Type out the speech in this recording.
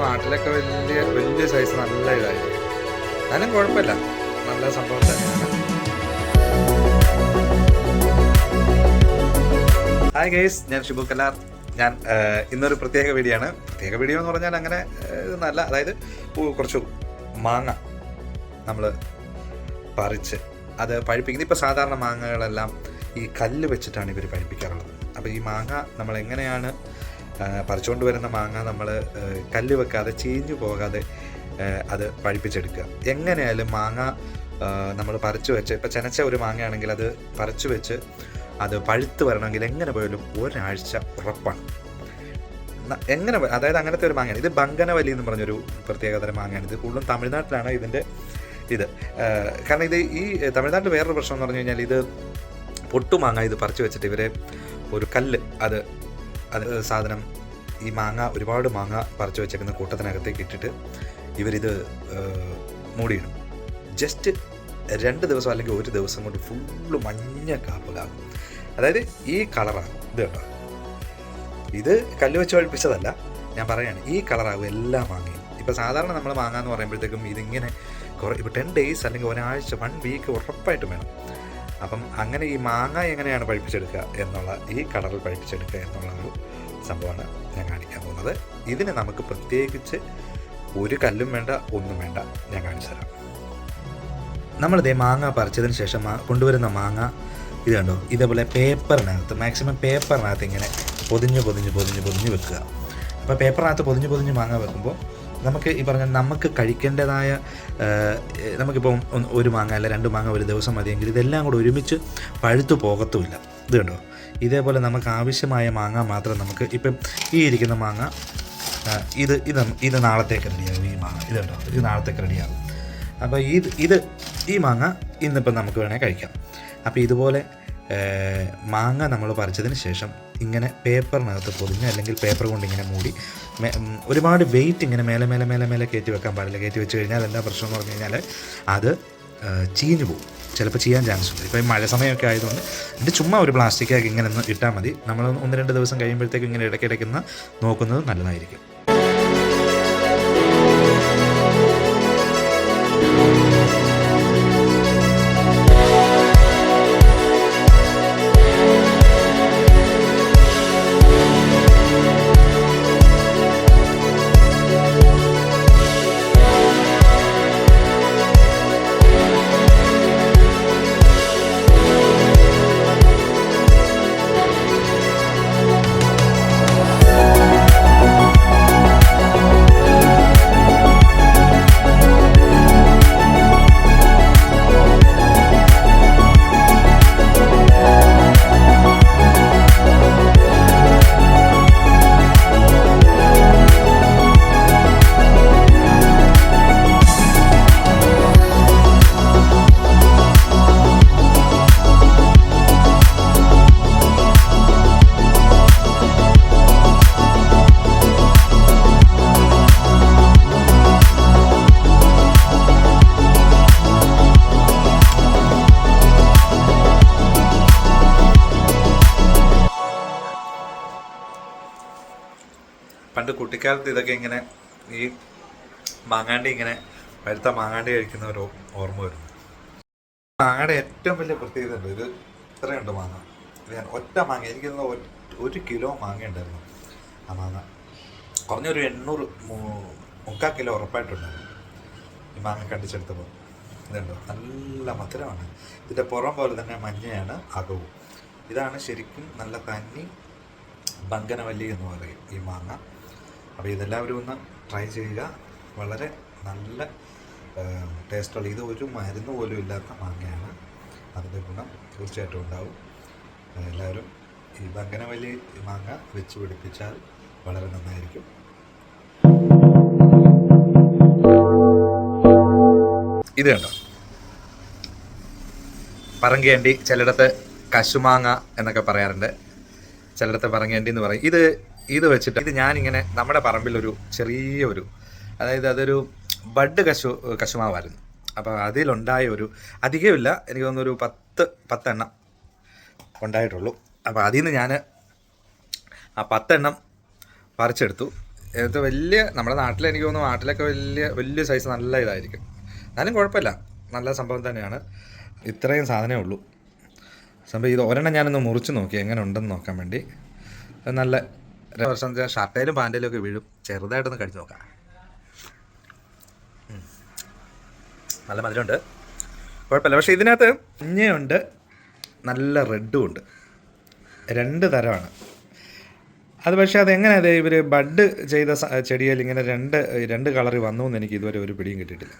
നാട്ടിലൊക്കെ വലിയ വലിയ സൈസ് നല്ല ഇതായിരിക്കും. എന്നാലും കുഴപ്പമില്ല, നല്ല സംഭവം തന്നെയാണ്. ഹായ് ഗൈസ്, ഞാൻ ഷിബു കലാർ. ഞാൻ ഇന്നൊരു പ്രത്യേക വീഡിയോ എന്ന് പറഞ്ഞാൽ അങ്ങനെ നല്ല, അതായത് കുറച്ച് മാങ്ങ നമ്മൾ പറിച്ച് അത് പഴിപ്പിക്കുന്നത്. ഇപ്പോൾ സാധാരണ മാങ്ങകളെല്ലാം ഈ കല്ല് വെച്ചിട്ടാണ് ഇവർ പഴിപ്പിക്കാറുള്ളത്. അപ്പോൾ ഈ മാങ്ങ നമ്മൾ എങ്ങനെയാണ് പറിച്ചുകൊണ്ട് വരുന്ന മാങ്ങ നമ്മൾ കല്ല് വെക്കാതെ ചീഞ്ഞു പോകാതെ അത് പഴിപ്പിച്ചെടുക്കുക. എങ്ങനെയായാലും മാങ്ങ നമ്മൾ പറിച്ചു വെച്ച്, ഇപ്പോൾ ചെനച്ച ഒരു മാങ്ങയാണെങ്കിൽ അത് പറിച്ചു വെച്ച് അത് പഴുത്ത് വരണമെങ്കിൽ എങ്ങനെ പോയാലും ഒരാഴ്ച ഉറപ്പാണ്. എങ്ങനെ, അതായത് അങ്ങനത്തെ ഒരു മാങ്ങയാണ് ഇത്. ബങ്കനവല്ലി എന്ന് പറഞ്ഞൊരു പ്രത്യേകതരം മാങ്ങയാണ്. ഇത് കൂടുതലും തമിഴ്നാട്ടിലാണ് ഇതിൻ്റെ ഇത്. കാരണം ഇത് ഈ തമിഴ്നാട്ടിൽ വേറൊരു പ്രശ്നം എന്ന് പറഞ്ഞു കഴിഞ്ഞാൽ, ഇത് പൊട്ടുമാങ്ങ ഇത് പറിച്ചു വെച്ചിട്ട് ഇവർ ഒരു കല്ല് അത് സാധനം ഈ മാങ്ങ, ഒരുപാട് മാങ്ങ പറിച്ചു വെച്ചേക്കുന്ന കൂട്ടത്തിനകത്തേക്ക് ഇട്ടിട്ട് ഇവരിത് മൂടിയിടും. ജസ്റ്റ് 2 ദിവസം അല്ലെങ്കിൽ 1 ദിവസം കൊണ്ട് ഫുള്ള് മഞ്ഞ കാപ്പലാകും. അതായത് ഈ കളറാകും. ഇത് കേട്ടോ, ഇത് കല്ല് വെച്ച് പഴിപ്പിച്ചതല്ല, ഞാൻ പറയുകയാണ്. ഈ കളറാകും എല്ലാ മാങ്ങയും. ഇപ്പോൾ സാധാരണ നമ്മൾ മാങ്ങ എന്ന് പറയുമ്പോഴത്തേക്കും ഇതിങ്ങനെ ഇപ്പോൾ 10 days അല്ലെങ്കിൽ ഒരാഴ്ച 1 week ഉറപ്പായിട്ടും വേണം. അപ്പം അങ്ങനെ ഈ മാങ്ങ എങ്ങനെയാണ് പഴിപ്പിച്ചെടുക്കുക എന്നുള്ള, ഈ കളറിൽ പഴിപ്പിച്ചെടുക്കുക എന്നുള്ള ഒരു സംഭവമാണ് ഞാൻ കാണിക്കാൻ പോകുന്നത്. ഇതിന് നമുക്ക് പ്രത്യേകിച്ച് ഒരു കല്ലും വേണ്ട, ഒന്നും വേണ്ട. ഞാൻ കാണിച്ചു തരാം. നമ്മളിതേ മാങ്ങ പറിച്ചതിന് ശേഷം കൊണ്ടുവരുന്ന മാങ്ങ ഇത് കണ്ടോ, ഇതേപോലെ പേപ്പറിനകത്ത്, മാക്സിമം പേപ്പറിനകത്ത് ഇങ്ങനെ പൊതിഞ്ഞ് വെക്കുക. അപ്പോൾ പേപ്പറിനകത്ത് പൊതിഞ്ഞ് മാങ്ങ വെക്കുമ്പോൾ നമുക്ക് ഈ പറഞ്ഞാൽ നമുക്ക് കഴിക്കേണ്ടതായ, നമുക്കിപ്പോൾ ഒരു മാങ്ങ അല്ല 2 മാങ്ങ ഒരു ദിവസം മതിയെങ്കിൽ ഇതെല്ലാം കൂടെ ഒരുമിച്ച് പഴുത്തു പോകത്തുമില്ല. ഇത് കണ്ടോ, ഇതേപോലെ നമുക്ക് ആവശ്യമായ മാങ്ങ മാത്രം നമുക്ക്, ഇപ്പം ഈ ഇരിക്കുന്ന മാങ്ങ ഇത് നാളത്തേക്ക് റെഡിയാകും. ഈ മാങ്ങ ഇത് കണ്ടോ, ഇത് നാളത്തേക്ക് റെഡിയാകും. അപ്പോൾ ഈ മാങ്ങ ഇന്നിപ്പം നമുക്ക് വേണേൽ കഴിക്കാം. അപ്പോൾ ഇതുപോലെ മാങ്ങ നമ്മൾ പറിച്ചതിന് ശേഷം ഇങ്ങനെ പേപ്പറിനകത്ത് പൊതിഞ്ഞ്, അല്ലെങ്കിൽ പേപ്പർ കൊണ്ട് ഇങ്ങനെ മൂടി, ഒരുപാട് വെയിറ്റ് ഇങ്ങനെ മേലെ കയറ്റി വെക്കാൻ പാടില്ല. കയറ്റി വെച്ച് കഴിഞ്ഞാൽ എന്താ പ്രശ്നം എന്ന് പറഞ്ഞു കഴിഞ്ഞാൽ അത് ചീഞ്ഞു പോകും, ചിലപ്പോൾ ചെയ്യാൻ ചാൻസ് ഉണ്ട്. ഇപ്പോൾ ഈ മഴ സമയമൊക്കെ ആയതുകൊണ്ട് ഇത് ചുമ്മാ ഒരു പ്ലാസ്റ്റിക്കാക്കി ഇങ്ങനെ ഒന്ന് ഇട്ടാൽ മതി. നമ്മൾ 1-2 ദിവസം കഴിയുമ്പോഴത്തേക്കും ഇങ്ങനെ ഇടയ്ക്കിടയ്ക്കുന്ന നോക്കുന്നത് നല്ലതായിരിക്കും. പണ്ട് കുട്ടിക്കാലത്ത് ഇതൊക്കെ ഇങ്ങനെ ഈ മാങ്ങാണ്ടി, ഇങ്ങനെ പഴുത്ത മാങ്ങാണ്ടി കഴിക്കുന്ന ഒരു ഓർമ്മ വരുന്നു. മാങ്ങയുടെ ഏറ്റവും വലിയ പ്രത്യേകത ഉണ്ട്. ഇത് ഇത്രയുണ്ട് മാങ്ങ. ഇത് ഞാൻ ഒറ്റ മാങ്ങ, എനിക്ക് 1 കിലോ മാങ്ങ ഉണ്ടായിരുന്നു. ആ മാങ്ങ കുറഞ്ഞൊരു 800 3/4 കിലോ ഉറപ്പായിട്ടുണ്ടായിരുന്നു ഈ മാങ്ങ കണ്ടിച്ചെടുത്തപ്പോൾ. ഇതുണ്ടോ, നല്ല മധുരമാണ്. ഇതിൻ്റെ പുറം പോലെ തന്നെ മഞ്ഞയാണ് അകവും. ഇതാണ് ശരിക്കും നല്ല തന്നി ബങ്കനവല്ലി എന്ന് പറയും ഈ മാങ്ങ. അപ്പോൾ ഇതെല്ലാവരും ഒന്ന് ട്രൈ ചെയ്യുക. വളരെ നല്ല ടേസ്റ്റുള്ള, ഇത് ഒരു മരുന്ന് പോലും ഇല്ലാത്ത മാങ്ങയാണ്. അതിൻ്റെ ഗുണം തീർച്ചയായിട്ടും ഉണ്ടാവും. എല്ലാവരും ഈ ബങ്കനവല്ലി മാങ്ങ വെച്ച് പിടിപ്പിച്ചാൽ വളരെ നന്നായിരിക്കും. ഇത് കണ്ടോ, പറങ്കേണ്ടി, ചിലയിടത്ത് കശുമാങ്ങ എന്നൊക്കെ പറയാറുണ്ട്, ചിലയിടത്ത് പറങ്കേണ്ടി എന്ന് പറയും. ഇത് വെച്ചിട്ട് ഇത് ഞാനിങ്ങനെ നമ്മുടെ പറമ്പിലൊരു ചെറിയൊരു, അതായത് അതൊരു ബഡ് കശുമാവായിരുന്നു. അപ്പോൾ അതിലുണ്ടായ അധികമില്ല, എനിക്ക് തോന്നുന്നൊരു 10 എണ്ണം ഉണ്ടായിട്ടുള്ളൂ. അപ്പോൾ അതിൽ നിന്ന് ഞാൻ ആ 10 എണ്ണം പറിച്ചെടുത്തു. ഇത് വലിയ നമ്മുടെ നാട്ടിൽ എനിക്ക് തോന്നുന്നു നാട്ടിലൊക്കെ വലിയ സൈസ് നല്ല ഇതായിരിക്കും. എന്നാലും കുഴപ്പമില്ല, നല്ല സംഭവം തന്നെയാണ്. ഇത്രയും സാധനമേ ഉള്ളൂ സംഭവം. ഇത് ഒരെണ്ണം ഞാനൊന്ന് മുറിച്ച് നോക്കി എങ്ങനെ ഉണ്ടെന്ന് നോക്കാൻ വേണ്ടി. നല്ല വർഷം ഷർട്ടയിലും പാൻറ്റയിലും ഒക്കെ വീഴും. ചെറുതായിട്ടൊന്ന് കഴിച്ച് നോക്കാം. നല്ല മധുരമുണ്ട്, കുഴപ്പമില്ല. പക്ഷേ ഇതിനകത്ത് മഞ്ഞയുണ്ട്, നല്ല റെഡും ഉണ്ട്, 2 തരമാണ് അത്. പക്ഷേ അതെങ്ങനെയാണ് ഇവർ ബഡ് ചെയ്ത ചെടിയിൽ ഇങ്ങനെ രണ്ട് കളറിൽ വന്നു എന്ന് എനിക്ക് ഇതുവരെ ഒരു പിടിയും കിട്ടിയിട്ടില്ല.